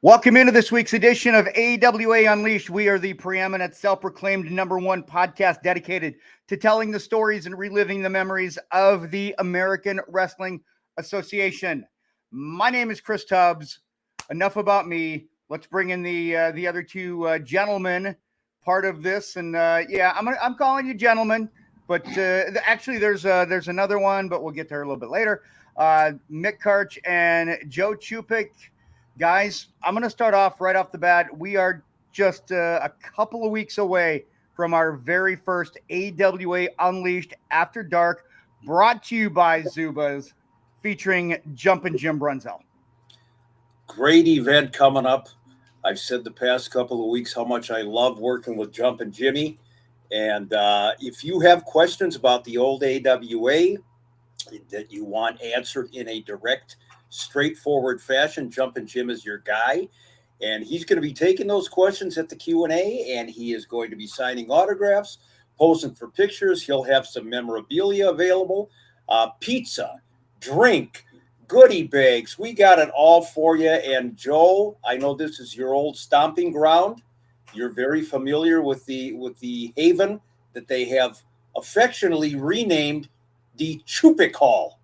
Welcome into this week's edition of AWA Unleashed. We are the preeminent, self-proclaimed #1 podcast dedicated to telling the stories and reliving the memories of the American Wrestling Association. My name is Chris Tubbs. Enough about me. Let's bring in the other two gentlemen part of this. And I'm calling you gentlemen, but actually there's another one, but we'll get to her a little bit later. Mick Karch and Joe Chupik. Guys, I'm going to start off right off the bat. We are just a couple of weeks away from our very first AWA Unleashed After Dark, brought to you by Zubaz, featuring Jumpin' Jim Brunzell. Great event coming up. I've said the past couple of weeks how much I love working with Jumpin' Jimmy. And if you have questions about the old AWA that you want answered in a direct, straightforward fashion, Jumpin' Jim is your guy, and he's going to be taking those questions at the Q&A, and he is going to be signing autographs, posing for pictures. He'll have some memorabilia available, pizza, drink, goodie bags. We got it all for you. And Joe, I know this is your old stomping ground. You're very familiar with the haven that they have affectionately renamed the Civic Hall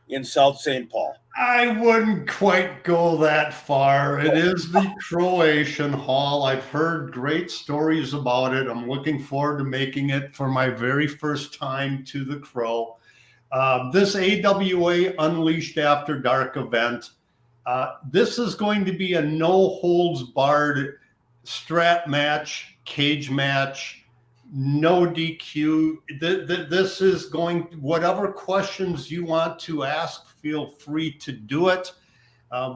in South St. Paul. I wouldn't quite go that far. It is the Croatian Hall. I've heard great stories about it. I'm looking forward to making it for my very first time to the Crow. This AWA Unleashed After Dark event, this is going to be a no-holds-barred strap match, cage match, no DQ. This is going, whatever questions you want to ask, feel free to do it.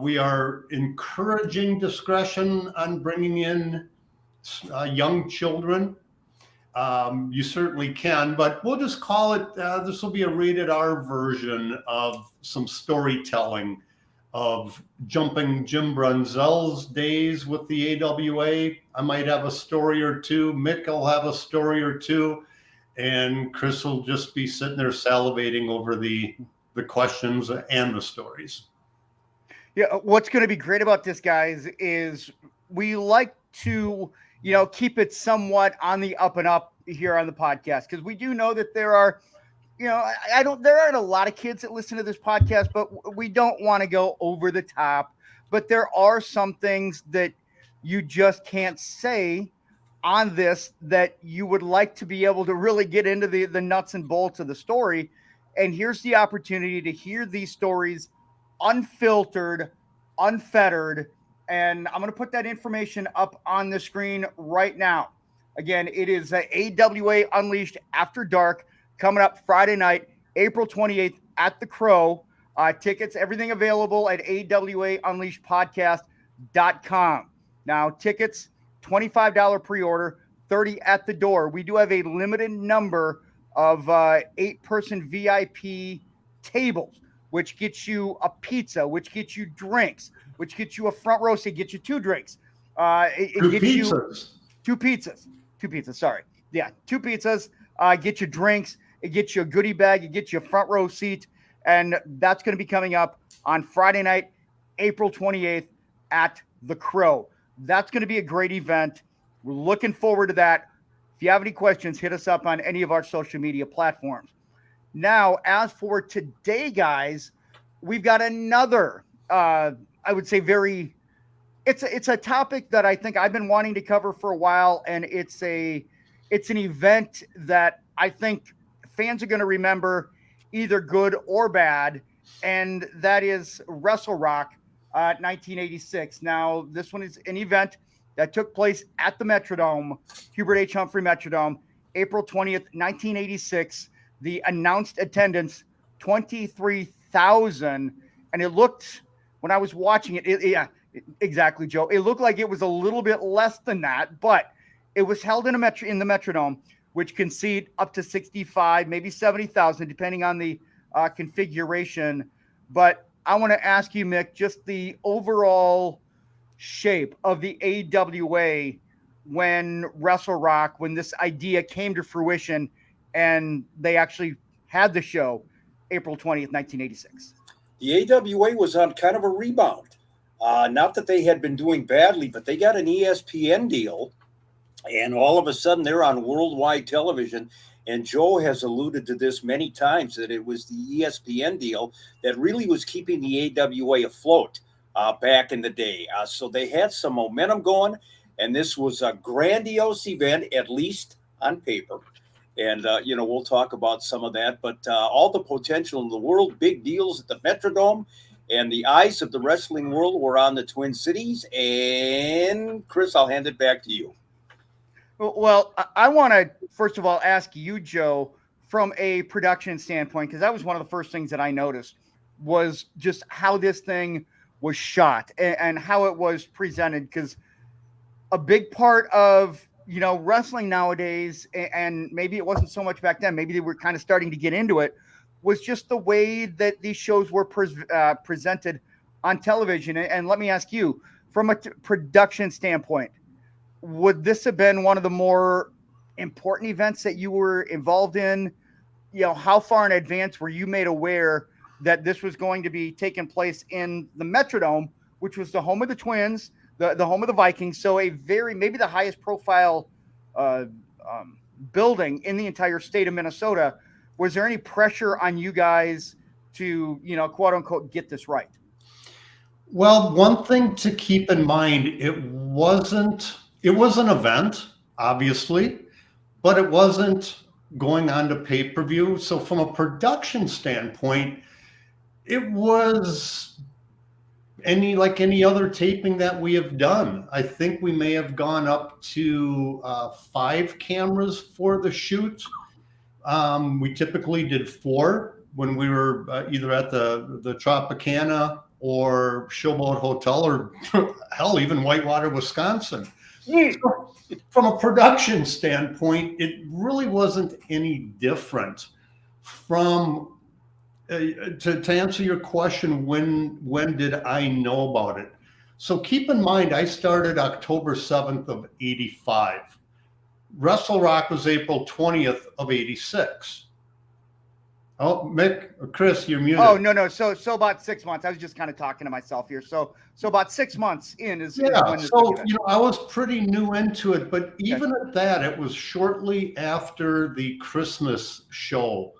We are encouraging discretion on bringing in young children. You certainly can, but we'll just call it, this will be a rated R version of some storytelling of Jumping Jim Brunzell's days with the AWA. I might have a story or two. Mick will have a story or two. And Chris will just be sitting there salivating over the questions and the stories. Yeah, what's going to be great about this, guys, is we like to, keep it somewhat on the up and up here on the podcast, because we do know that there are, there aren't a lot of kids that listen to this podcast, but we don't want to go over the top. But there are some things that you just can't say on this that you would like to be able to really get into the nuts and bolts of the story. And here's the opportunity to hear these stories unfiltered, unfettered. And I'm going to put that information up on the screen right now. Again, it is AWA Unleashed After Dark, coming up Friday night, April 28th at the Crow. Tickets, everything available at awaunleashedpodcast.com. Now, tickets, $25 pre-order, $30 at the door. We do have a limited number of 8-person VIP tables, which gets you a pizza, which gets you drinks, which gets you a front row seat, gets you 2 drinks. Two pizzas. Two pizzas. Yeah, 2 pizzas. Get you drinks. It gets you a goodie bag. It gets you a front row seat. And that's going to be coming up on Friday night, April 28th at the Crow. That's going to be a great event. We're looking forward to that. If you have any questions, hit us up on any of our social media platforms. Now, as for today, guys, we've got another, I would say it's a topic that I think I've been wanting to cover for a while. And it's an event that I think fans are going to remember, either good or bad, and that is Wrestle Rock 1986. Now, this one is an event that took place at the Metrodome, Hubert H. Humphrey Metrodome, April 20th, 1986. The announced attendance, 23,000, and it looked, when I was watching it, exactly, Joe. It looked like it was a little bit less than that, but it was held in the Metrodome, which can seat up to 65, maybe 70,000, depending on the configuration. But I want to ask you, Mick, just the overall shape of the AWA when Wrestle Rock, when this idea came to fruition and they actually had the show April 20th, 1986. The AWA was on kind of a rebound. Not that they had been doing badly, but they got an ESPN deal, and all of a sudden they're on worldwide television. And Joe has alluded to this many times, that it was the ESPN deal that really was keeping the AWA afloat back in the day. So they had some momentum going, and this was a grandiose event, at least on paper. And, we'll talk about some of that, but all the potential in the world, big deals at the Metrodome, and the eyes of the wrestling world were on the Twin Cities. And Chris, I'll hand it back to you. Well, I want to, first of all, ask you, Joe, from a production standpoint, because that was one of the first things that I noticed, was just how this thing was shot and how it was presented. Because a big part of, wrestling nowadays, and maybe it wasn't so much back then, maybe they were kind of starting to get into it, was just the way that these shows were presented on television. And let me ask you, from a production standpoint, would this have been one of the more important events that you were involved in? How far in advance were you made aware that this was going to be taking place in the Metrodome, which was the home of the Twins, the home of the Vikings? So maybe the highest profile building in the entire state of Minnesota. Was there any pressure on you guys to, quote unquote, get this right? Well, one thing to keep in mind, it was an event, obviously, but it wasn't going on to pay-per-view. So from a production standpoint, it was like any other taping that we have done. I think we may have gone up to 5 cameras for the shoot. We typically did 4 when we were either at the Tropicana or Showboat Hotel, or hell, even Whitewater, Wisconsin. So from a production standpoint, it really wasn't any different from to answer your question, when did I know about it? So keep in mind, I started October 7th of 85. Wrestle Rock was April 20th of 86. Oh, Mick, Chris, you're muted. Oh, no. So about 6 months. I was just kind of talking to myself here. So about 6 months in is when this I was pretty new into it, but even at that, it was shortly after the Christmas show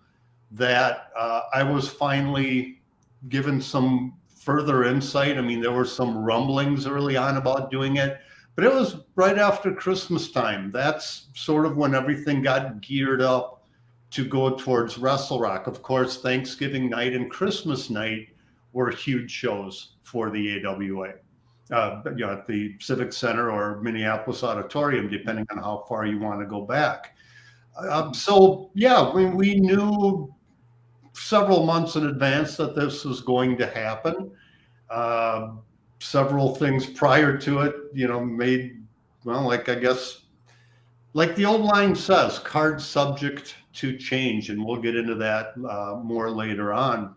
that I was finally given some further insight. I mean, there were some rumblings early on about doing it, but it was right after Christmas time. That's sort of when everything got geared up to go towards Wrestle Rock. Of course, Thanksgiving night and Christmas night were huge shows for the AWA, at the Civic Center or Minneapolis Auditorium, depending on how far you want to go back. We knew several months in advance that this was going to happen. Several things prior to it, like the old line says, card subject to change, and we'll get into that more later on.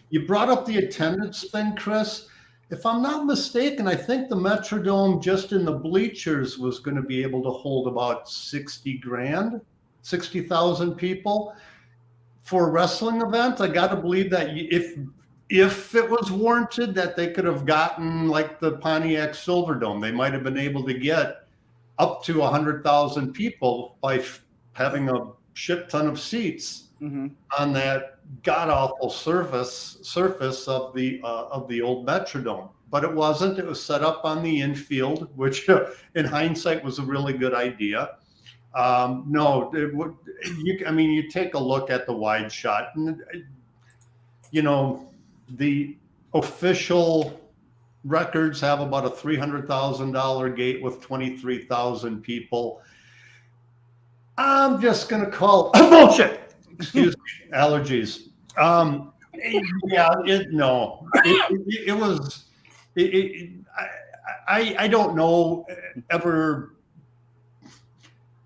You brought up the attendance thing, Chris. If I'm not mistaken, I think the Metrodome just in the bleachers was going to be able to hold about 60,000 people. For a wrestling event, I got to believe that if it was warranted, that they could have gotten like the Pontiac Silverdome. They might have been able to get up to 100,000 people by having a shit ton of seats on that god awful surface of the old Metrodome. But it wasn't. It was set up on the infield, which in hindsight was a really good idea. You take a look at the wide shot, and the official records have about a $300,000 gate with 23,000 people. I'm just gonna call bullshit. Excuse me, allergies. I don't know ever.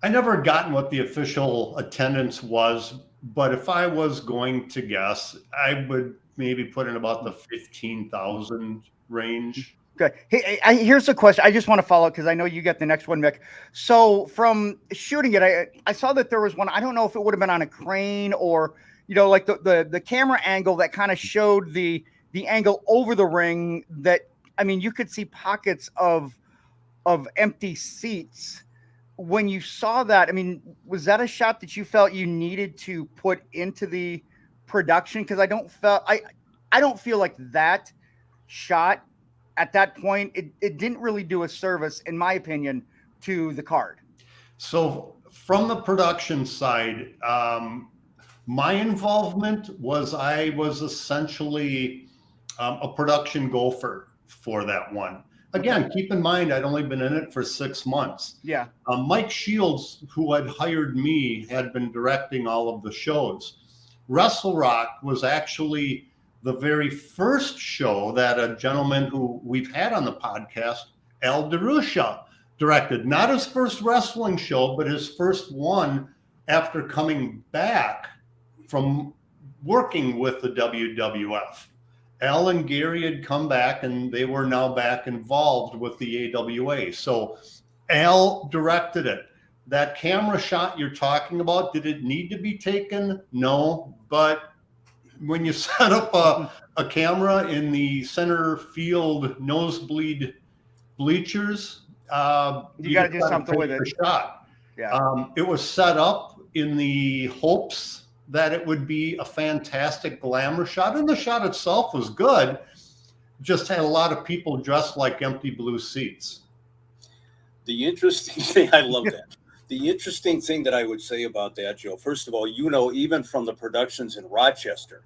I never gotten what the official attendance was, but if I was going to guess, I would maybe put in about the 15,000 range. Okay. Hey, here's a question. I just want to follow up because I know you got the next one, Mick. So from shooting it, I saw that there was one. I don't know if it would have been on a crane or, like the camera angle that kind of showed the the angle over the ring that, I mean, you could see pockets of empty seats. When you saw that, I mean, was that a shot that you felt you needed to put into the production? Because I don't feel like that shot at that point, it didn't really do a service, in my opinion, to the card. So from the production side, my involvement was I was essentially a production gopher for that one. Again, keep in mind, I'd only been in it for 6 months. Yeah. Mike Shields, who had hired me, had been directing all of the shows. Wrestle Rock was actually the very first show that a gentleman who we've had on the podcast, Al DeRusha, directed. Not his first wrestling show, but his first one after coming back from working with the WWF. Al and Gary had come back and they were now back involved with the AWA. So Al directed it. That camera shot you're talking about, did it need to be taken? No, but when you set up a camera in the center field nosebleed bleachers, you got to do something with it. Shot. Yeah. It was set up in the hopes that it would be a fantastic glamour shot, and the shot itself was good. Just had a lot of people dressed like empty blue seats. The interesting thing, I love that. The interesting thing that I would say about that, Joe, first of all, even from the productions in Rochester,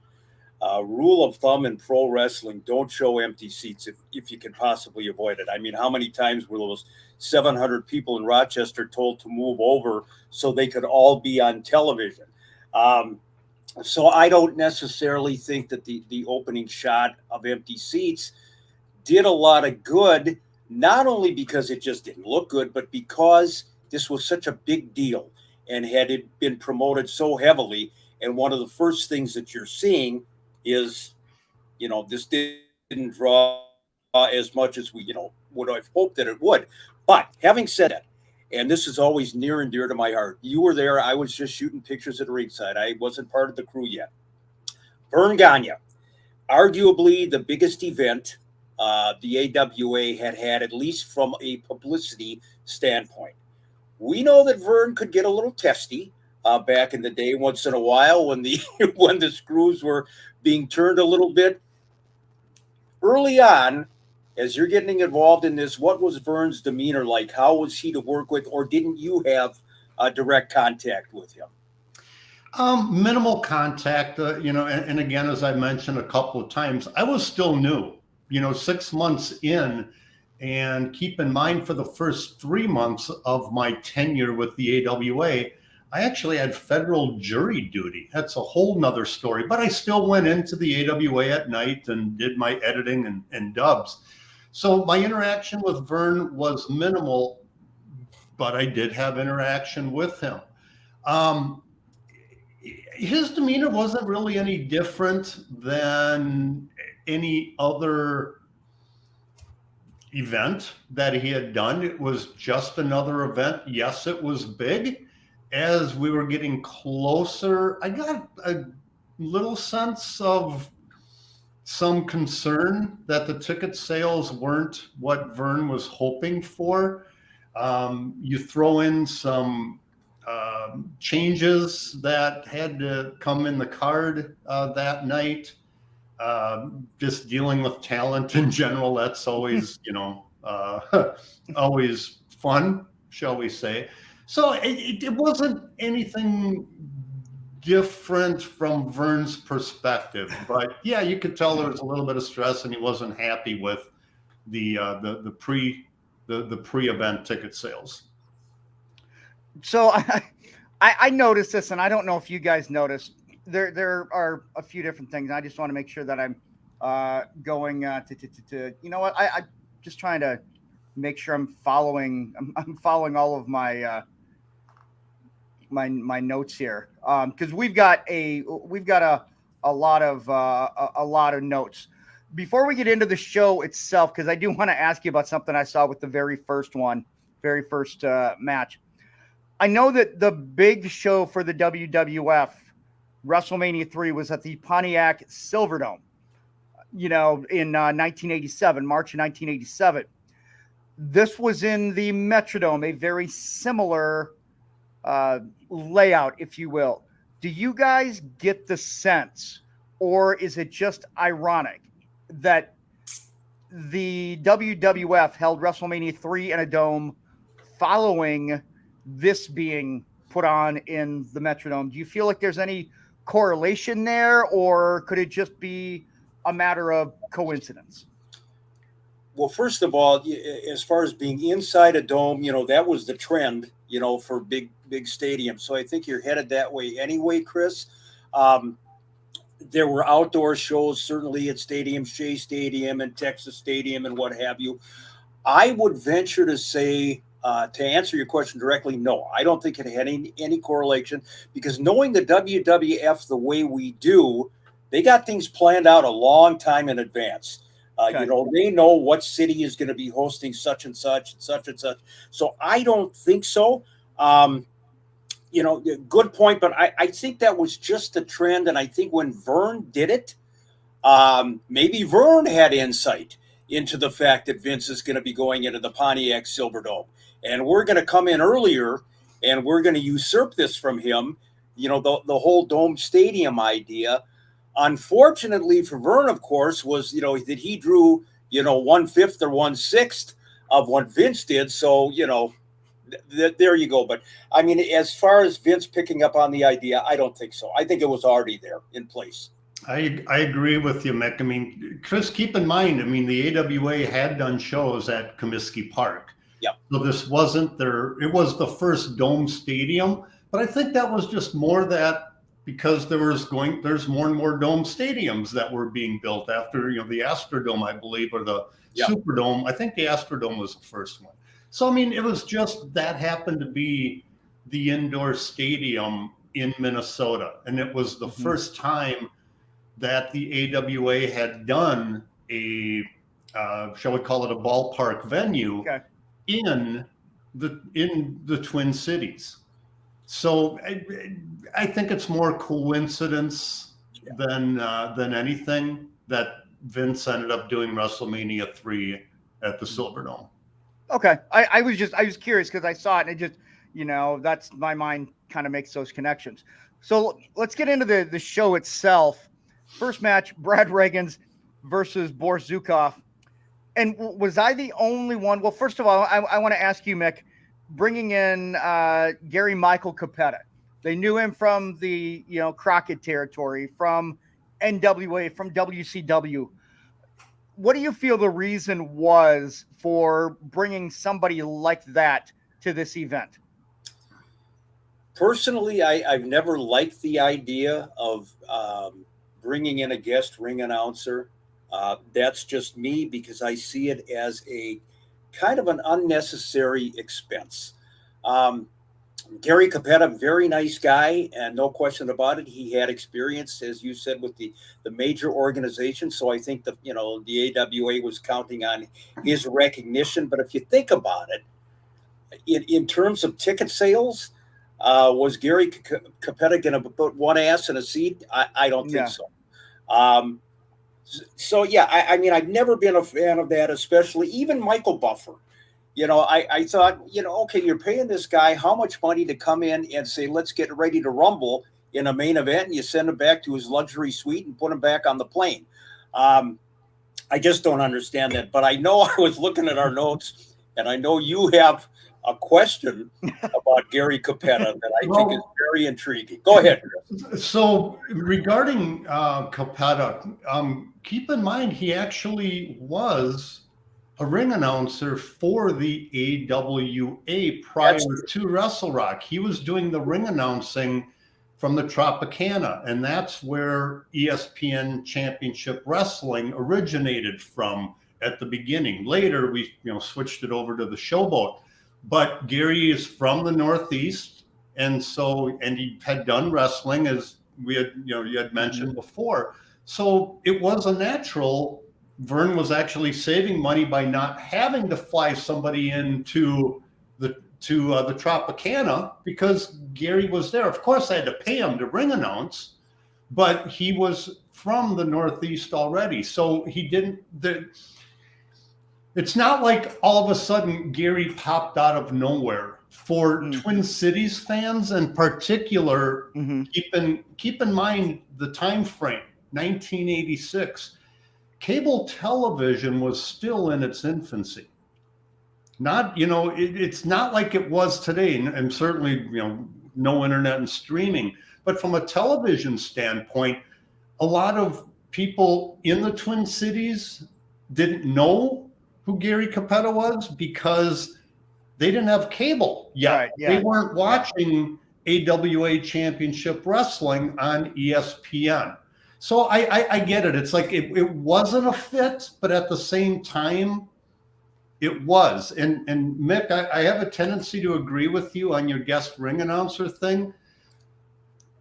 rule of thumb in pro wrestling, don't show empty seats if you can possibly avoid it. I mean, how many times were those 700 people in Rochester told to move over so they could all be on television? So I don't necessarily think that the opening shot of empty seats did a lot of good, not only because it just didn't look good, but because this was such a big deal and had it been promoted so heavily. And one of the first things that you're seeing is, this didn't draw as much as we, would have hoped that it would. But having said that, and this is always near and dear to my heart, you were there. I was just shooting pictures at ringside. I wasn't part of the crew yet. Verne Gagne, arguably the biggest event the AWA had, at least from a publicity standpoint. We know that Verne could get a little testy back in the day once in a while when the screws were being turned a little bit. Early on, as you're getting involved in this, what was Verne's demeanor like? How was he to work with, or didn't you have direct contact with him? Minimal contact, and again, as I mentioned a couple of times, I was still new, 6 months in. And keep in mind, for the first 3 months of my tenure with the AWA, I actually had federal jury duty. That's a whole nother story. But I still went into the AWA at night and did my editing and dubs. So my interaction with Verne was minimal, but I did have interaction with him. His demeanor wasn't really any different than any other event that he had done. It was just another event. Yes, it was big. As we were getting closer, I got a little sense of some concern that the ticket sales weren't what Verne was hoping for. You throw in some changes that had to come in the card that night. Just dealing with talent in general, that's always, always fun, shall we say. So it wasn't anything different from Verne's perspective, but yeah, you could tell there was a little bit of stress and he wasn't happy with the pre-event ticket sales. So I noticed this, and I don't know if you guys noticed. There are a few different things. I just want to make sure that I'm going to I'm just trying to make sure I'm following all of my my notes here, because we've got a lot of notes. Before we get into the show itself, because I do want to ask you about something I saw with the very first match. I know that the big show for the WWF, WrestleMania 3, was at the Pontiac Silverdome. in 1987, March of 1987. This was in the Metrodome, a very similar layout, if you will. Do you guys get the sense, or is it just ironic that the WWF held WrestleMania 3 in a dome following this being put on in the Metrodome? Do you feel like there's any correlation there, or could it just be a matter of coincidence? Well, first of all, as far as being inside a dome, that was the trend, for big stadiums. So I think you're headed that way anyway, Chris. There were outdoor shows, certainly at stadiums, Shea Stadium and Texas Stadium and what have you. I would venture to say, to answer your question directly, no, I don't think it had any correlation, because knowing the WWF the way we do, they got things planned out a long time in advance. Okay. They know what city is going to be hosting such and such and such and such. So I don't think so. Good point, but I think that was just the trend. And I think when Vern did it, maybe Vern had insight into the fact that Vince is going to be going into the Pontiac Silverdome, and we're going to come in earlier and we're going to usurp this from him, the whole dome stadium idea. Unfortunately for Vern, of course, was, that he drew, 1/5 or 1/6 of what Vince did. So, there you go. But I mean, as far as Vince picking up on the idea, I don't think so. I think it was already there in place. I agree with you, Mick. I mean, Chris, keep in mind, the AWA had done shows at Comiskey Park. Yeah. So this wasn't it was the first dome stadium, but I think that was just more that because there's more and more dome stadiums that were being built after, the Astrodome, I believe, or the Superdome. I think the Astrodome was the first one. So, it was just that happened to be the indoor stadium in Minnesota. And it was the first time that the AWA had done a, shall we call it a ballpark venue in the Twin Cities. So I think it's more coincidence than anything that Vince ended up doing WrestleMania 3 at the Silverdome. Okay. I was curious because I saw it and it just, that's my mind kind of makes those connections. So let's get into the show itself. First match, Brad Ragans versus Boris Zukov. And was I the only one? Well, first of all, I want to ask you, Mick, bringing in Gary Michael Capetta. They knew him from the, Crockett territory, from NWA, from WCW. What do you feel the reason was for bringing somebody like that to this event? Personally, I've never liked the idea of bringing in a guest ring announcer. That's just me, because I see it as a kind of an unnecessary expense. Gary Capetta, very nice guy, and no question about it. He had experience, as you said, with the major organization. So I think the AWA was counting on his recognition. But if you think about it, in terms of ticket sales, was Gary Capetta going to put one ass in a seat? I don't think so. I've never been a fan of that, especially even Michael Buffer. I thought, okay, you're paying this guy how much money to come in and say, let's get ready to rumble in a main event, and you send him back to his luxury suite and put him back on the plane. I just don't understand that. But I know I was looking at our notes, and I know you have a question about Gary Capetta that I think is very intriguing. Go ahead, Chris. So regarding Capetta, keep in mind he actually was a ring announcer for the AWA prior to Wrestle Rock. He was doing the ring announcing from the Tropicana, and that's where ESPN Championship Wrestling originated from at the beginning. Later, we switched it over to the Showboat. But Gary is from the Northeast, and he had done wrestling, as you had mentioned before. So it was a natural. Vern was actually saving money by not having to fly somebody into the Tropicana because Gary was there. Of course, I had to pay him to ring announce, but he was from the Northeast already. So he didn't, it's not like all of a sudden Gary popped out of nowhere. For Twin Cities fans in particular, keep in mind the time frame, 1986. Cable television was still in its infancy. Not, it's not like it was today, and certainly, no internet and streaming. But from a television standpoint, a lot of people in the Twin Cities didn't know who Gary Cappa was because they didn't have cable yet. Right, yeah. They weren't watching AWA Championship Wrestling on ESPN. So I get it. It's like it wasn't a fit, but at the same time, it was. And Mick, I have a tendency to agree with you on your guest ring announcer thing.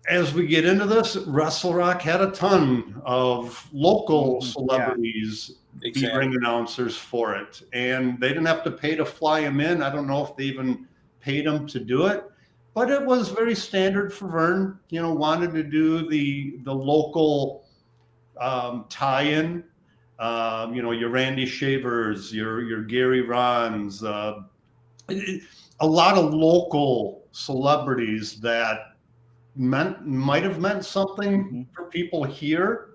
As we get into this, Wrestle Rock had a ton of local celebrities be ring announcers for it. And they didn't have to pay to fly them in. I don't know if they even paid them to do it. But it was very standard for Vern, wanted to do the local tie-in. Your Randy Shavers, your Gary Rons, a lot of local celebrities that might have meant something for people here,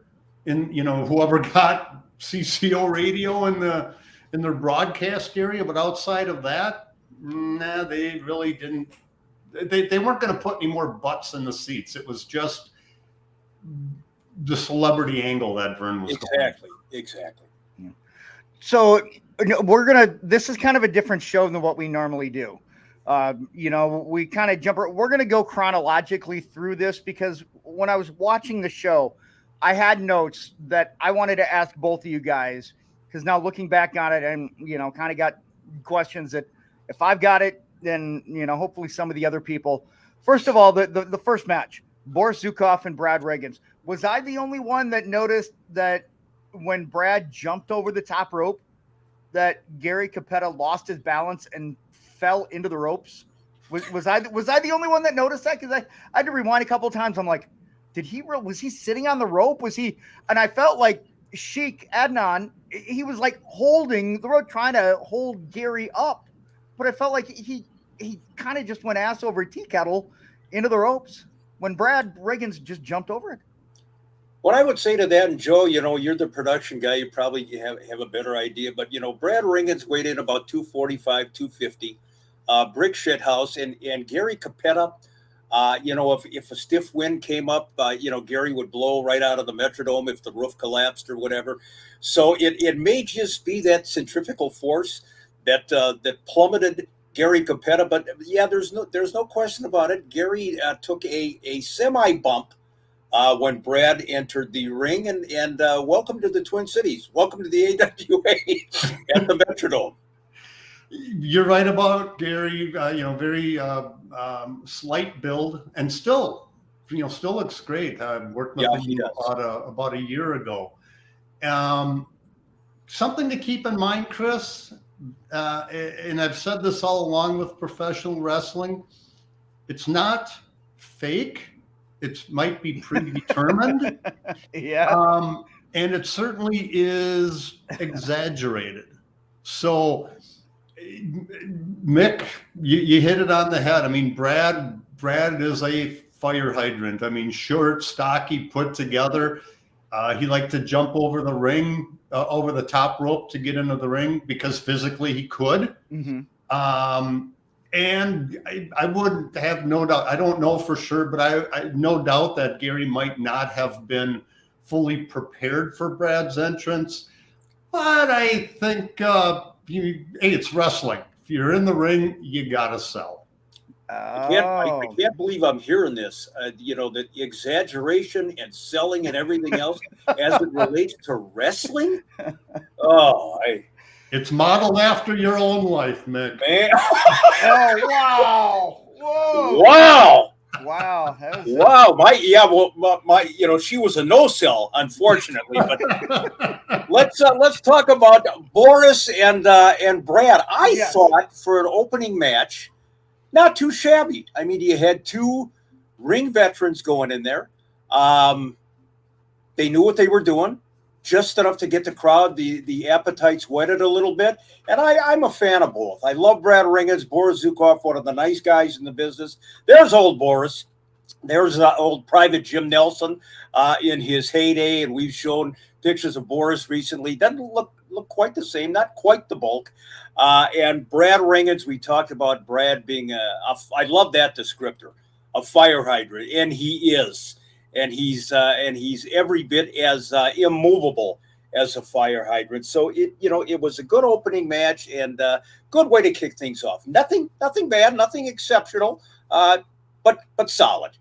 in whoever got CCO radio in their broadcast area, but outside of that, they really didn't. They weren't going to put any more butts in the seats. It was just the celebrity angle that Vern was going. Exactly. Yeah. So this is kind of a different show than what we normally do. We kind of we're going to go chronologically through this because when I was watching the show, I had notes that I wanted to ask both of you guys, because now looking back on it and, kind of got questions that if I've got it, then, hopefully some of the other people. First of all, the first match, Boris Zukov and Brad Riggins. Was I the only one that noticed that when Brad jumped over the top rope, that Gary Cappa lost his balance and fell into the ropes? Was I the only one that noticed that? Because I had to rewind a couple of times. I'm like, was he sitting on the rope? And I felt like Sheik Adnan, he was like holding the rope, trying to hold Gary up. But I felt like he kind of just went ass over tea kettle into the ropes when Brad Riggins just jumped over it. What I would say to that, and Joe, you're the production guy, you probably have a better idea, but Brad Riggins weighed in about 245, 250, brick shit house, and Gary Cappa, if a stiff wind came up, Gary would blow right out of the Metrodome if the roof collapsed or whatever. So it may just be that centrifugal force that plummeted Gary Cappa. But yeah, there's no question about it. Gary took a semi bump when Brad entered the ring, and welcome to the Twin Cities. Welcome to the AWA and the Metrodome. You're right about Gary. Very slight build, and still looks great. I worked with him about a year ago. Something to keep in mind, Chris, and I've said this all along with professional wrestling, it's not fake. It might be predetermined. Yeah. And it certainly is exaggerated. So, Mick, you hit it on the head. I mean, Brad is a fire hydrant. I mean, short, stocky, put together. He liked to jump over the ring, over the top rope to get into the ring because physically he could. Mm-hmm. And I would have no doubt, I don't know for sure, but I no doubt that Gary might not have been fully prepared for Brad's entrance. But I think, hey, it's wrestling. If you're in the ring, you got to sell. I can't believe I'm hearing this. The exaggeration and selling and everything else as it relates to wrestling. It's modeled after your own life, Mick. Man. Oh, wow. Whoa. Wow. Wow. My she was a no-sell, unfortunately. But let's talk about Boris and Brad. I thought for an opening match, not too shabby. I mean, you had two ring veterans going in there. They knew what they were doing, just enough to get the crowd, the appetites whetted a little bit. And I'm a fan of both. I love Brad Ringens, Boris Zukov, one of the nice guys in the business. There's old Boris. There's old Private Jim Nelson in his heyday, and we've shown pictures of Boris recently. Doesn't look quite the same, not quite the bulk. And Brad Ringens, we talked about Brad being I love that descriptor, a fire hydrant, and he is. And he's every bit as immovable as a fire hydrant. So it was a good opening match and a good way to kick things off. Nothing bad, nothing exceptional, but solid.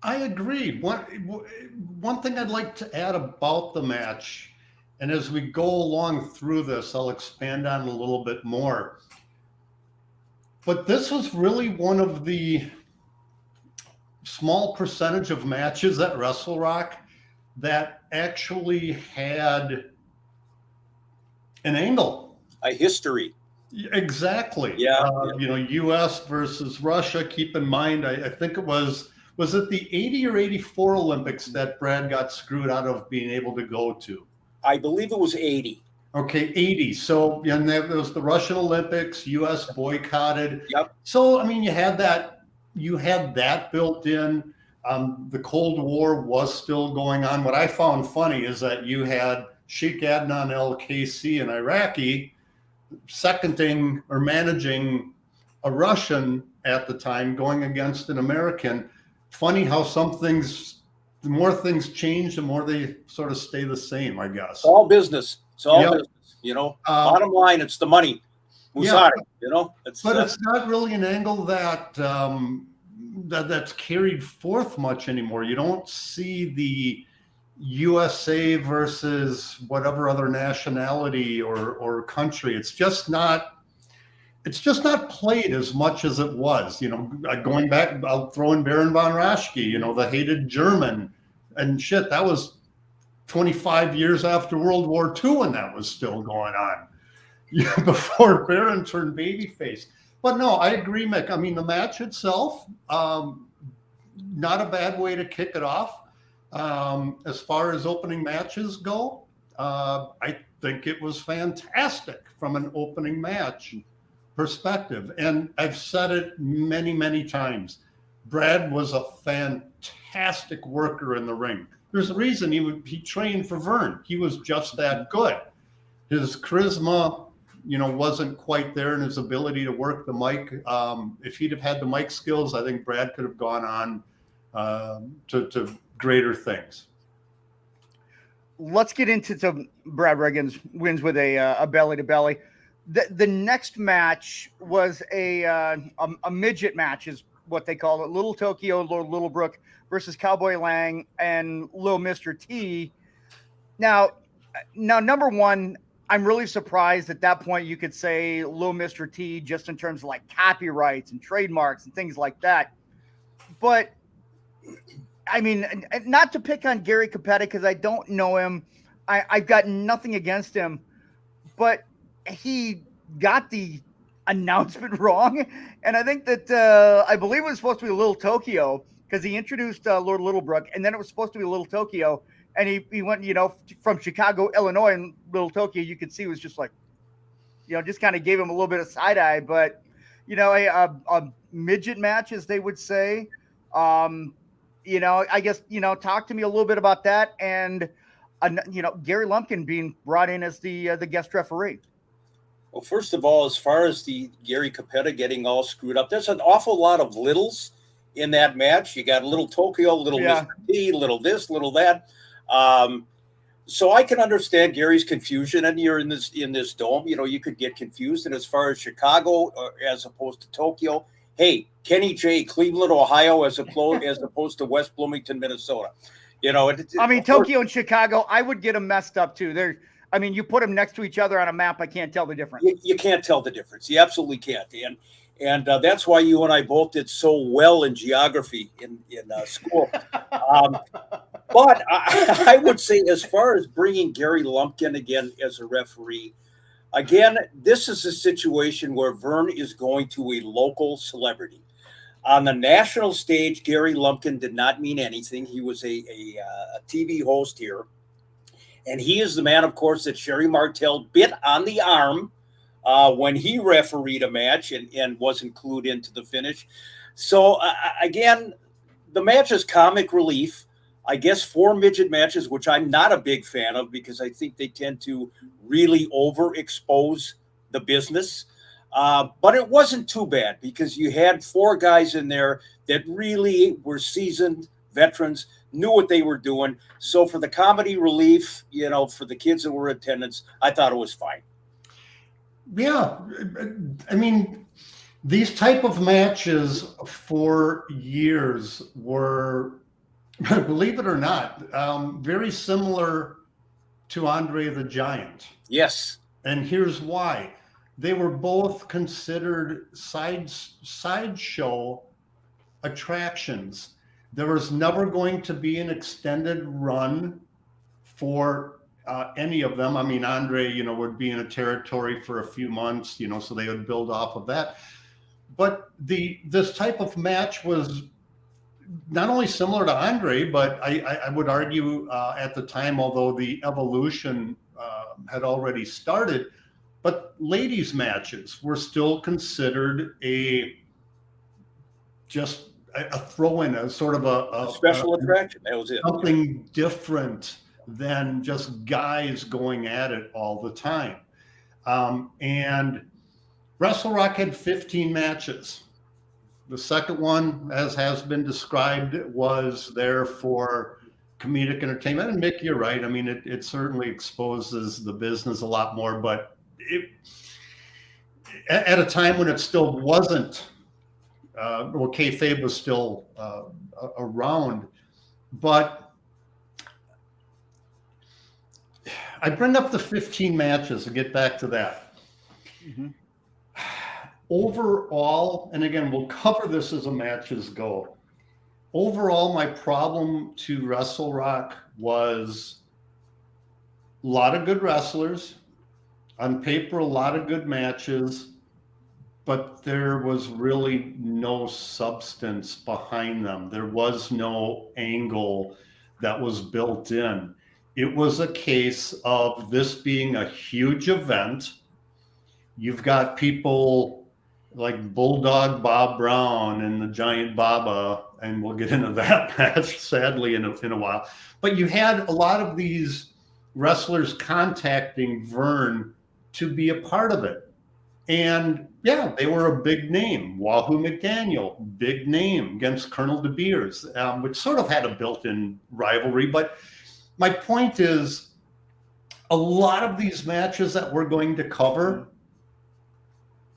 I agree. One thing I'd like to add about the match, and as we go along through this, I'll expand on it a little bit more. But this was really one of the small percentage of matches at Wrestle Rock that actually had an angle, a history. Exactly. Yeah. U.S. versus Russia. Keep in mind, I think it was it the 80 or 84 Olympics that Brad got screwed out of being able to go to? I believe it was 80. Okay, 80. So and there was the Russian Olympics, U.S. boycotted. Yep. So I mean, you had that built in. The Cold War was still going on. What I found funny is that you had Sheikh Adnan el-Kaisi, an Iraqi, seconding or managing a Russian at the time, going against an American. Funny how the more things change, the more they sort of stay the same, I guess. All business. It's all business, bottom line, it's the money. Yeah, it's not really an angle that's carried forth much anymore. You don't see the USA versus whatever other nationality or country. It's just not played as much as it was. Going back, I'll throw in Baron von Raschke, the hated German, and shit, that was 25 years after World War II, and that was still going on before Baron turned babyface. But no, I agree, Mick. I mean, the match itself, not a bad way to kick it off. As far as opening matches go, I think it was fantastic from an opening match perspective. And I've said it many, many times. Brad was a fantastic worker in the ring. There's a reason he trained for Vern. He was just that good. His charisma, wasn't quite there in his ability to work the mic. If he'd have had the mic skills, I think Brad could have gone on to greater things. Let's get into Brad Ringens wins with a belly to belly. The next match was a midget match, is what they call it. Little Tokyo, Lord Littlebrook versus Cowboy Lang and Lil Mr. T. Now, number one, I'm really surprised at that point you could say Lil Mr. T just in terms of like copyrights and trademarks and things like that. But I mean, not to pick on Gary Capetta because I don't know him. I've got nothing against him, but he got the announcement wrong. And I think that I believe it was supposed to be Little Tokyo because he introduced Lord Littlebrook, and then it was supposed to be Little Tokyo. And he went, from Chicago, Illinois, and Little Tokyo, you could see was just like, just kind of gave him a little bit of side eye. But, a midget match, as they would say. I guess, talk to me a little bit about that. And, Gary Lumpkin being brought in as the guest referee. Well, first of all, as far as the Gary Capetta getting all screwed up, there's an awful lot of littles in that match. You got Little Tokyo, Little Mr. T, Little this, Little that. So I can understand Gary's confusion, and you're in this dome, you could get confused. And as far as Chicago as opposed to Tokyo, hey, Kenny J, Cleveland, Ohio, as opposed to West Bloomington, Minnesota. Tokyo and Chicago, I would get them messed up too. You put them next to each other on a map, I can't tell the difference. You can't tell the difference. You absolutely can't. And that's why you and I both did so well in geography in school. But I would say, as far as bringing Gary Lumpkin again as a referee, again, this is a situation where Vern is going to a local celebrity. On the national stage, Gary Lumpkin did not mean anything. He was a TV host here. And he is the man, of course, that Sherry Martel bit on the arm when he refereed a match and wasn't clued into the finish. So, again, the match is comic relief. I guess 4 midget matches, which I'm not a big fan of because I think they tend to really overexpose the business. But it wasn't too bad because you had 4 guys in there that really were seasoned veterans, knew what they were doing. So for the comedy relief, for the kids that were in attendance, I thought it was fine. Yeah. I mean, these type of matches for years were, believe it or not, very similar to Andre the Giant. Yes. And here's why. They were both considered sideshow attractions. There was never going to be an extended run for any of them. I mean, Andre, would be in a territory for a few months, so they would build off of that. But this type of match was not only similar to Andre, but I would argue at the time, although the evolution had already started, but ladies' matches were still considered just a throw-in, a sort of a special attraction. That was it. Something different than just guys going at it all the time. And WrestleRock had 15 matches. The second one, as has been described, was there for comedic entertainment. And Mick, you're right. I mean, it certainly exposes the business a lot more, but at a time when it still wasn't, kayfabe was still around. But I bring up the 15 matches to get back to that. Mm-hmm. Overall, and again, we'll cover this as the matches go. Overall, my problem to WrestleRock was a lot of good wrestlers. On paper, a lot of good matches, but there was really no substance behind them. There was no angle that was built in. It was a case of this being a huge event. You've got people like Bulldog Bob Brown and the Giant Baba, and we'll get into that match sadly in a while. But you had a lot of these wrestlers contacting Vern to be a part of it. And yeah, they were a big name. Wahoo McDaniel, big name against Colonel De Beers, which sort of had a built-in rivalry. But my point is, a lot of these matches that we're going to cover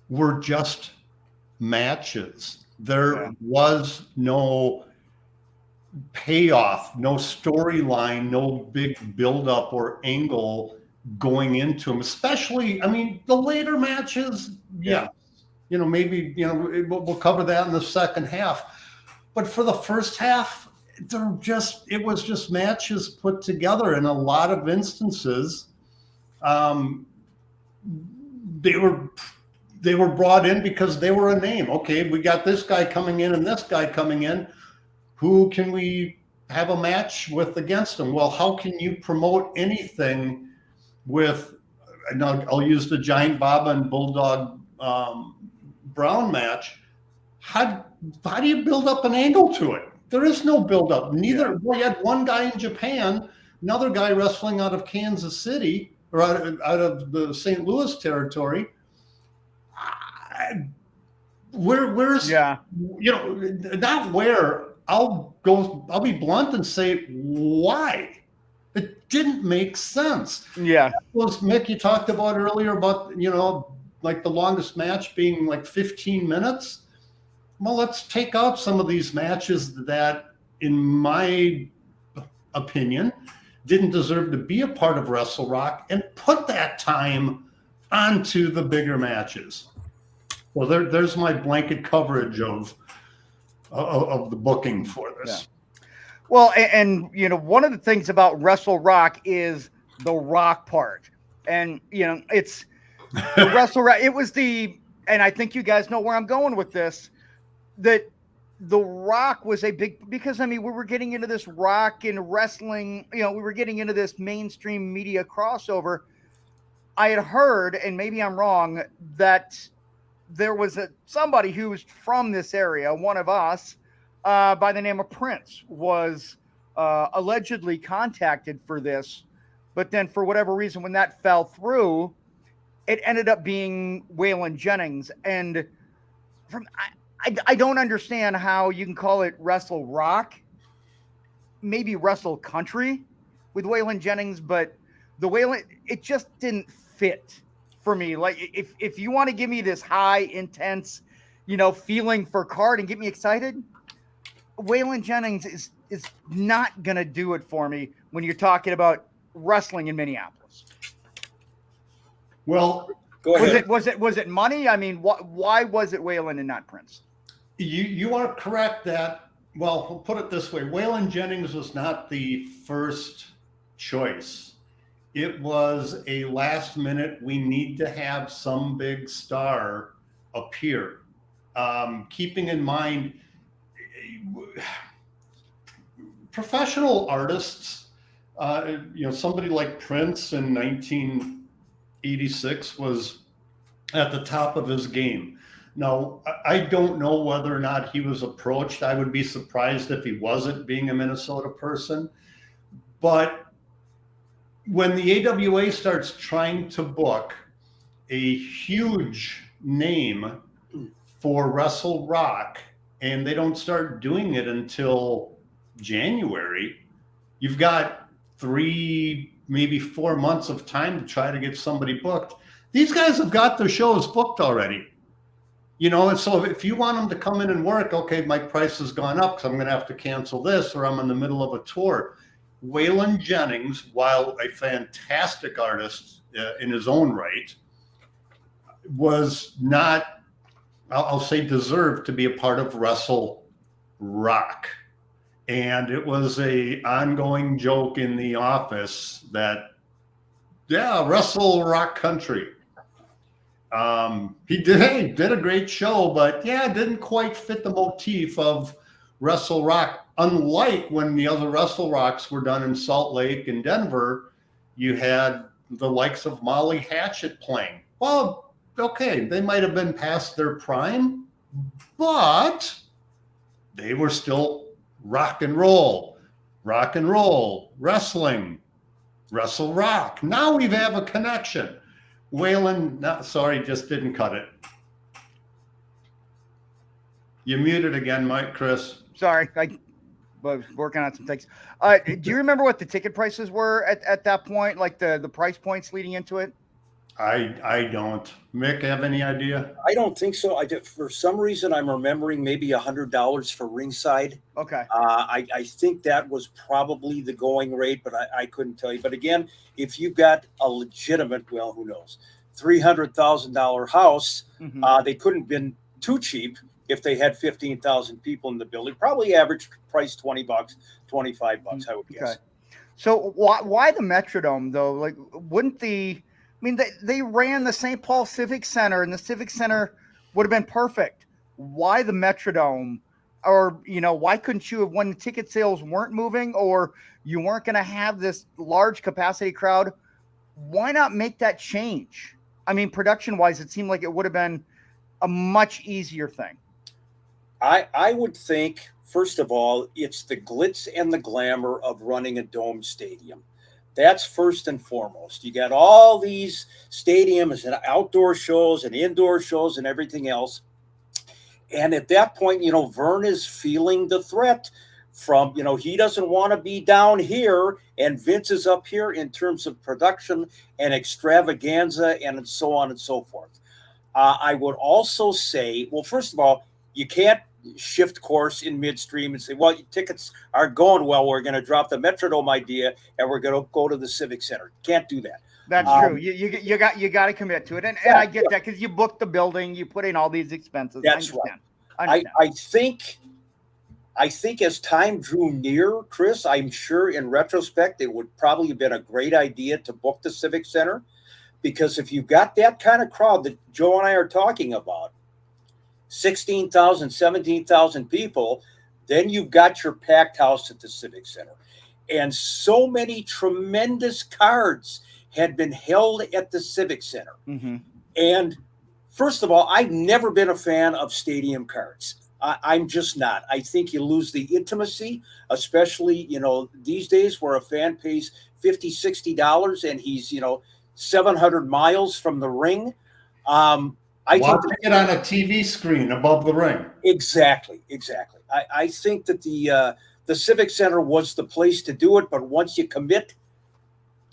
were just matches. There was no payoff, no storyline, no big buildup or angle going into them, especially, I mean, the later matches, maybe, we'll cover that in the second half. But for the first half, it was just matches put together. In a lot of instances, they were brought in because they were a name. Okay, we got this guy coming in and this guy coming in. Who can we have a match with against them? Well, how can you promote anything with, I'll use the Giant Baba and Bulldog Brown match. How do you build up an angle to it? There is no build up. Neither. We had one guy in Japan, another guy wrestling out of Kansas City or out of the St. Louis territory. Where's not where. I'll be blunt and say why. It didn't make sense. Yeah. Was Mick, you talked about earlier about, like the longest match being like 15 minutes. Well, let's take out some of these matches that, in my opinion, didn't deserve to be a part of WrestleRock and put that time onto the bigger matches. Well, there's my blanket coverage of the booking for this. Yeah. Well, and one of the things about WrestleRock is the rock part. And, it's the WrestleRock. It was and I think you guys know where I'm going with this, that The Rock was a big, because I mean, we were getting into this rock and wrestling, we were getting into this mainstream media crossover. I had heard, and maybe I'm wrong, that there was somebody who was from this area, one of us, by the name of Prince, was allegedly contacted for this. But then for whatever reason, when that fell through, it ended up being Waylon Jennings. And I don't understand how you can call it Wrestle Rock, maybe Wrestle Country with Waylon Jennings, but it just didn't fit for me. Like if you want to give me this high, intense, feeling for card and get me excited, Waylon Jennings is not gonna do it for me when you're talking about wrestling in Minneapolis. Well, Go ahead. Was it money? I mean, why was it Waylon and not Prince? You are correct that, well, we'll put it this way. Waylon Jennings was not the first choice. It was a last minute, we need to have some big star appear. Keeping in mind, professional artists, somebody like Prince in 1986 was at the top of his game. Now, I don't know whether or not he was approached. I would be surprised if he wasn't, being a Minnesota person. But when the AWA starts trying to book a huge name for Wrestle Rock, and they don't start doing it until January, you've got 3, maybe 4 months of time to try to get somebody booked. These guys have got their shows booked already. And so if you want them to come in and work, okay, my price has gone up because I'm going to have to cancel this, or I'm in the middle of a tour. Waylon Jennings, while a fantastic artist in his own right, was not, I'll say, deserved to be a part of Wrestle Rock. And it was a ongoing joke in the office that, Wrestle Rock Country. He did a great show, but it didn't quite fit the motif of Wrestle Rock. Unlike when the other Wrestle Rocks were done in Salt Lake and Denver, you had the likes of Molly Hatchet playing. Well, okay, they might have been past their prime, but they were still rock and roll, wrestling, Wrestle Rock. Now we have a connection. Waylon, just didn't cut it. You muted again, Mike, Chris. Sorry, I was working on some things. Do you remember what the ticket prices were at that point, like the price points leading into it? I don't. Mick, have any idea? I don't think so. For some reason, I'm remembering maybe $100 for ringside. Okay. I think that was probably the going rate, but I couldn't tell you. But again, if you've got a legitimate, well, who knows, $300,000 house, they couldn't have been too cheap if they had 15,000 people in the building. Probably average price $20, $25, I would guess. Okay. So why the Metrodome though? Like, wouldn't they ran the St. Paul Civic Center, and the Civic Center would have been perfect. Why the Metrodome? Or, why couldn't you have, when the ticket sales weren't moving or you weren't going to have this large capacity crowd, why not make that change? I mean, production wise, it seemed like it would have been a much easier thing. I would think, first of all, it's the glitz and the glamour of running a dome stadium. That's first and foremost. You got all these stadiums and outdoor shows and indoor shows and everything else. And at that point, Vern is feeling the threat from, he doesn't want to be down here and Vince is up here in terms of production and extravaganza and so on and so forth. I would also say, well, first of all, you can't shift course in midstream and say, well, your tickets are going well, we're going to drop the Metrodome idea and we're going to go to the Civic Center. Can't do that. That's true. You got to commit to it, and I get that because you booked the building, you put in all these expenses. That's right. I think as time drew near, Chris, I'm sure in retrospect it would probably have been a great idea to book the Civic Center, because if you've got that kind of crowd that Joe and I are talking about, 16,000, 17,000 people, then you've got your packed house at the Civic Center. And so many tremendous cards had been held at the Civic Center. Mm-hmm. And first of all, I've never been a fan of stadium cards. I'm just not. I think you lose the intimacy, especially, these days where a fan pays $50, $60 and he's, 700 miles from the ring. Watching it on a TV screen above the ring. Exactly. I think that the Civic Center was the place to do it, but once you commit,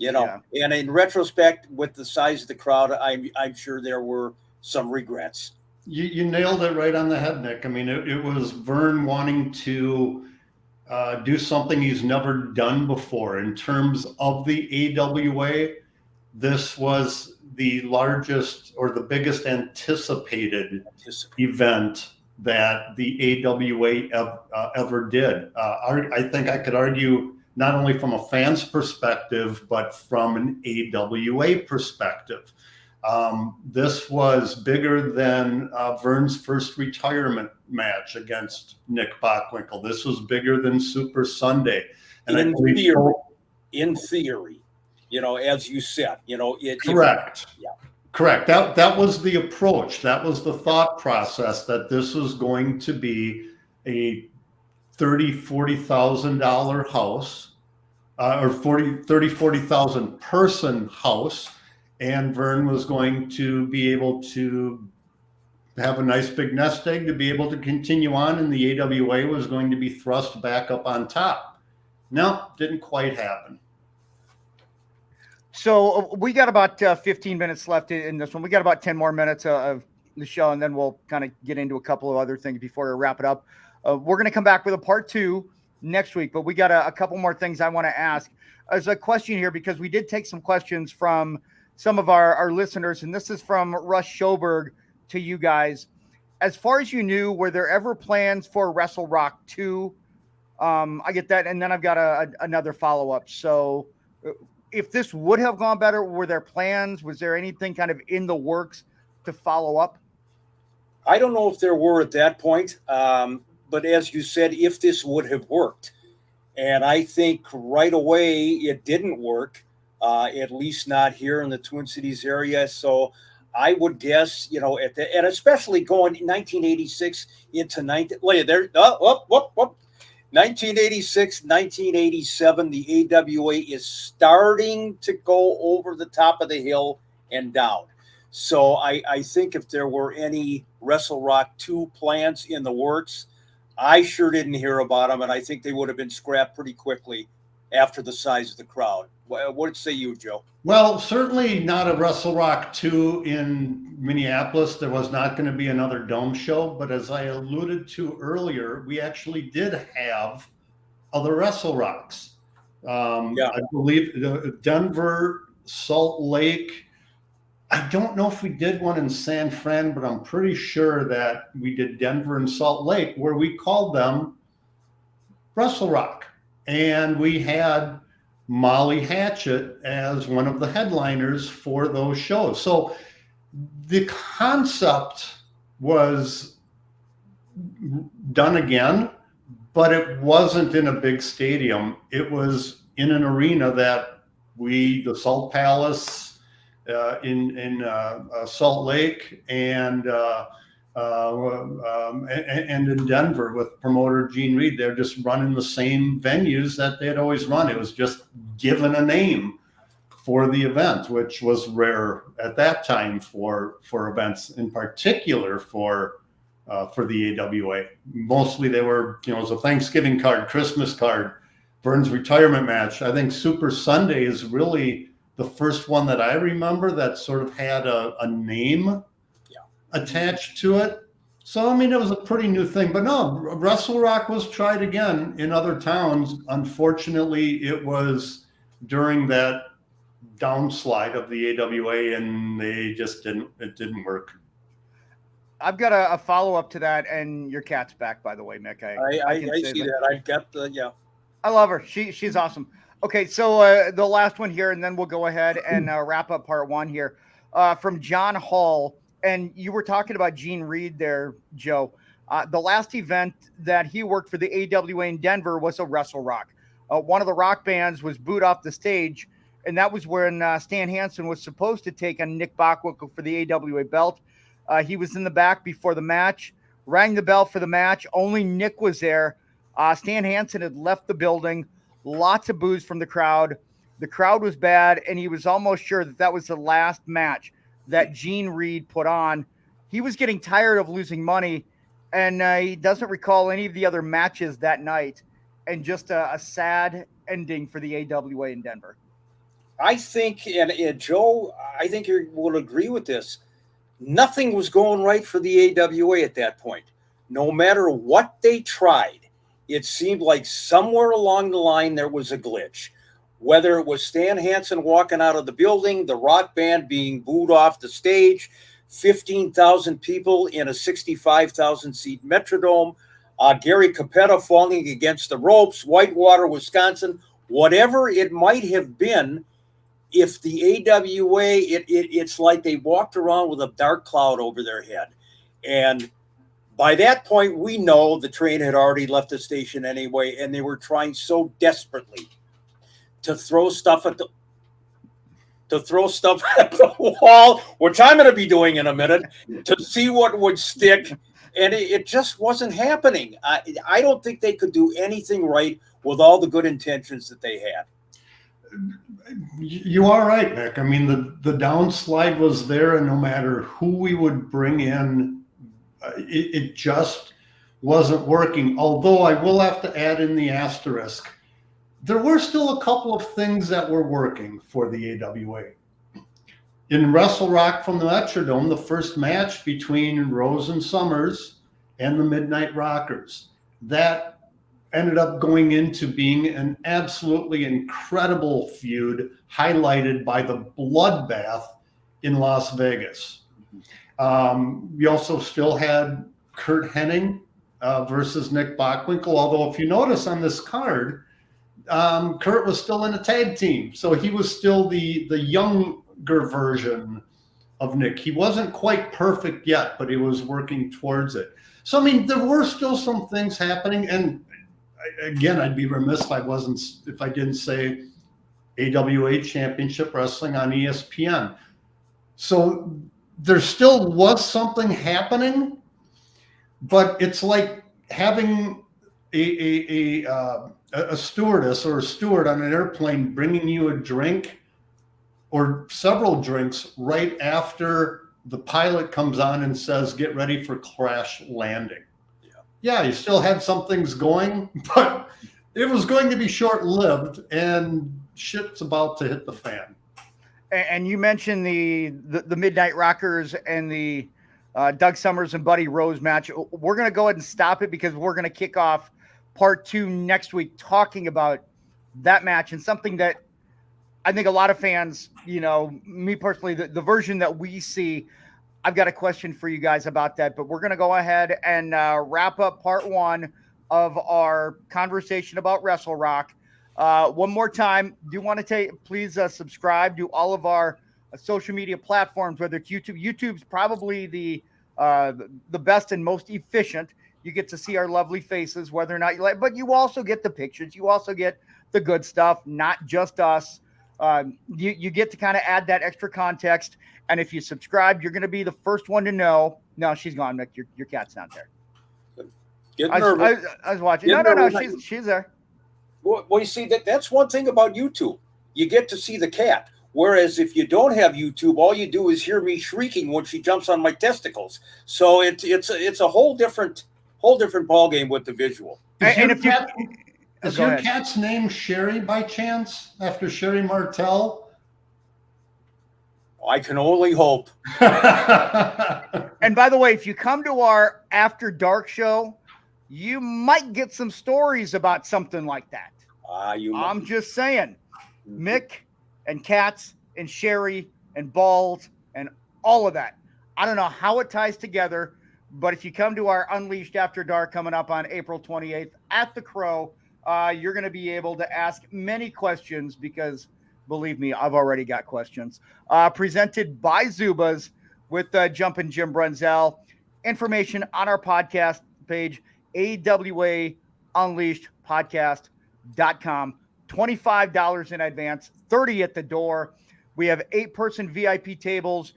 and in retrospect, with the size of the crowd, I'm sure there were some regrets. You nailed it right on the head, Nick. I mean, it was Vern wanting to do something he's never done before in terms of the AWA. This was the largest or the biggest anticipated event that the AWA ever did. I think I could argue not only from a fan's perspective, but from an AWA perspective. This was bigger than Vern's first retirement match against Nick Bockwinkel. This was bigger than Super Sunday. And in theory, as you said, correct. Correct. That was the approach. That was the thought process, that this was going to be a $40,000 house, or 40,000 person house. And Vern was going to be able to have a nice big nest egg to be able to continue on, and the AWA was going to be thrust back up on top. No, didn't quite happen. So we got about 15 minutes left in this one. We got about 10 more minutes of the show, and then we'll kind of get into a couple of other things before we wrap it up. We're going to come back with a part 2 next week, but we got a couple more things I want to ask. There's a question here because we did take some questions from some of our listeners, and this is from Russ Schoberg to you guys. As far as you knew, were there ever plans for Wrestle Rock 2? I get that, and then I've got another follow-up. So if this would have gone better, were there plans? Was there anything kind of in the works to follow up? I don't know if there were at that point, but as you said, if this would have worked. And I think right away it didn't work. At least not here in the Twin Cities area. So I would guess, and especially going 1986 into 1986, 1987, the AWA is starting to go over the top of the hill and down. So I think if there were any Wrestle Rock 2 plans in the works, I sure didn't hear about them, and I think they would have been scrapped pretty quickly after the size of the crowd. What say you, Joe? Well, certainly not a Wrestle Rock 2 in Minneapolis. There was not going to be another dome show, but as I alluded to earlier, we actually did have other Wrestle Rocks. I believe Denver, Salt Lake. I don't know if we did one in San Fran, but I'm pretty sure that we did Denver and Salt Lake, where we called them Wrestle Rock. And we had Molly Hatchet as one of the headliners for those shows. So the concept was done again, but it wasn't in a big stadium. It was in an arena that the Salt Palace in Salt Lake and in Denver with promoter Gene Reed. They're just running the same venues that they'd always run. It was just given a name for the event, which was rare at that time for events, in particular for the AWA. Mostly they were, it was a Thanksgiving card, Christmas card, Vern's retirement match. I think Super Sunday is really the first one that I remember that sort of had a name attached to it. So, I mean, it was a pretty new thing. But no, Wrestle Rock was tried again in other towns. Unfortunately, it was during that downslide of the AWA, and it didn't work. I've got a follow-up to that, and your cat's back, by the way, Mick. I see that. I've got the, I love her. She's awesome. Okay, so the last one here, and then we'll go ahead and wrap up part 1 here. From John Hall, And you were talking about Gene Reed there, Joe. The last event that he worked for the AWA in Denver was a Wrestle Rock. One of the rock bands was booed off the stage, and that was when Stan Hansen was supposed to take on Nick Bockwinkel for the AWA belt. He was in the back before the match, rang the bell for the match. Only Nick was there. Stan Hansen had left the building. Lots of boos from the crowd. The crowd was bad, and he was almost sure that that was the last match that Gene Reed put on. He was getting tired of losing money, and he doesn't recall any of the other matches that night, and just a sad ending for the AWA in Denver. I think, and Joe, I think you will agree with this. Nothing was going right for the AWA at that point. No matter what they tried, it seemed like somewhere along the line there was a glitch. Whether it was Stan Hansen walking out of the building, the rock band being booed off the stage, 15,000 people in a 65,000 seat Metrodome, Gary Capetta falling against the ropes, Whitewater, Wisconsin, whatever it might have been, if the AWA, it's like they walked around with a dark cloud over their head. And by that point, we know the train had already left the station anyway, and they were trying so desperately to throw stuff at the wall, which I'm going to be doing in a minute, to see what would stick. And it just wasn't happening. I don't think they could do anything right with all the good intentions that they had. You are right, Mick. I mean, the downslide was there, and no matter who we would bring in, it just wasn't working. Although I will have to add in the asterisk, there were still a couple of things that were working for the AWA. In Wrestle Rock from the Metrodome, the first match between Rose and Summers and the Midnight Rockers, that ended up going into being an absolutely incredible feud, highlighted by the bloodbath in Las Vegas. We also still had Curt Hennig versus Nick Bockwinkel, although if you notice on this card, Curt was still in a tag team, so he was still the younger version of Nick. He wasn't quite perfect yet, but he was working towards it. So I mean, there were still some things happening, and again, I'd be remiss if I didn't say AWA Championship Wrestling on ESPN. So there still was something happening, but it's like having a stewardess or a steward on an airplane bringing you a drink or several drinks right after the pilot comes on and says, "Get ready for crash landing." Yeah, you still had some things going, but it was going to be short-lived, and shit's about to hit the fan. And you mentioned the Midnight Rockers and the Doug Summers and Buddy Rose match. We're going to go ahead and stop it because we're going to kick off part 2 next week talking about that match, and something that I think a lot of fans, me personally, the version that we see, I've got a question for you guys about that, but we're going to go ahead and wrap up part 1 of our conversation about Wrestle Rock. One more time, do want to please subscribe to all of our social media platforms, whether it's YouTube. YouTube's probably the best and most efficient. You get to see our lovely faces, whether or not you like, but you also get the pictures. You also get the good stuff, not just us. You get to kind of add that extra context. And if you subscribe, you're going to be the first one to know. No, she's gone, Mick. Your cat's not there. I was watching. No, she's there. Well, you see, that's one thing about YouTube. You get to see the cat. Whereas if you don't have YouTube, all you do is hear me shrieking when she jumps on my testicles. So it's a whole different ballgame with the visual. Is your cat's name Sherry by chance, after Sherry Martel? I can only hope. And by the way, if you come to our After Dark show, you might get some stories about something like that. I'm just saying. Mick and Cats and Sherry and Balls and all of that. I don't know how it ties together, but if you come to our Unleashed After Dark coming up on April 28th at the Crow, you're going to be able to ask many questions because, believe me, I've already got questions. Presented by Zubaz. with Jumpin' Jim Brunzell. Information on our podcast page, AWA Unleashed podcast.com. $25 in advance, $30 at the door. We have 8-person VIP tables.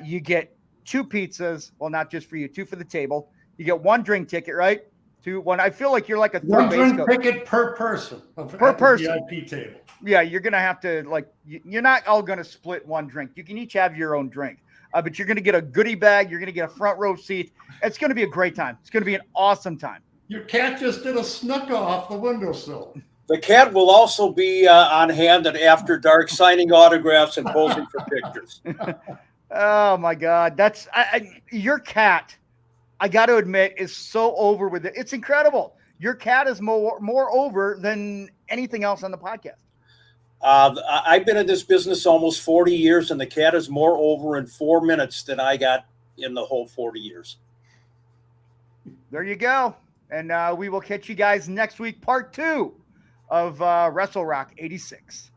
You get 2 pizzas. Well, not just for you, 2 for the table. You get 1 drink ticket, right? 2, 1. I feel like you're like a third 1 base drink coach. ticket per person. Per person. VIP table. Yeah, you're going to have to, like, you're not all going to split 1 drink. You can each have your own drink. But you're going to get a goodie bag. You're going to get a front row seat. It's going to be a great time. It's going to be an awesome time. Your cat just did a snuck off the windowsill. The cat will also be on hand at After Dark, signing autographs and posing for pictures. Oh, my God. That's your cat, I got to admit, is so over with it. It's incredible. Your cat is more over than anything else on the podcast. I've been in this business almost 40 years, and the cat is more over in 4 minutes than I got in the whole 40 years. There you go. And we will catch you guys next week, part 2 of Wrestle Rock 86.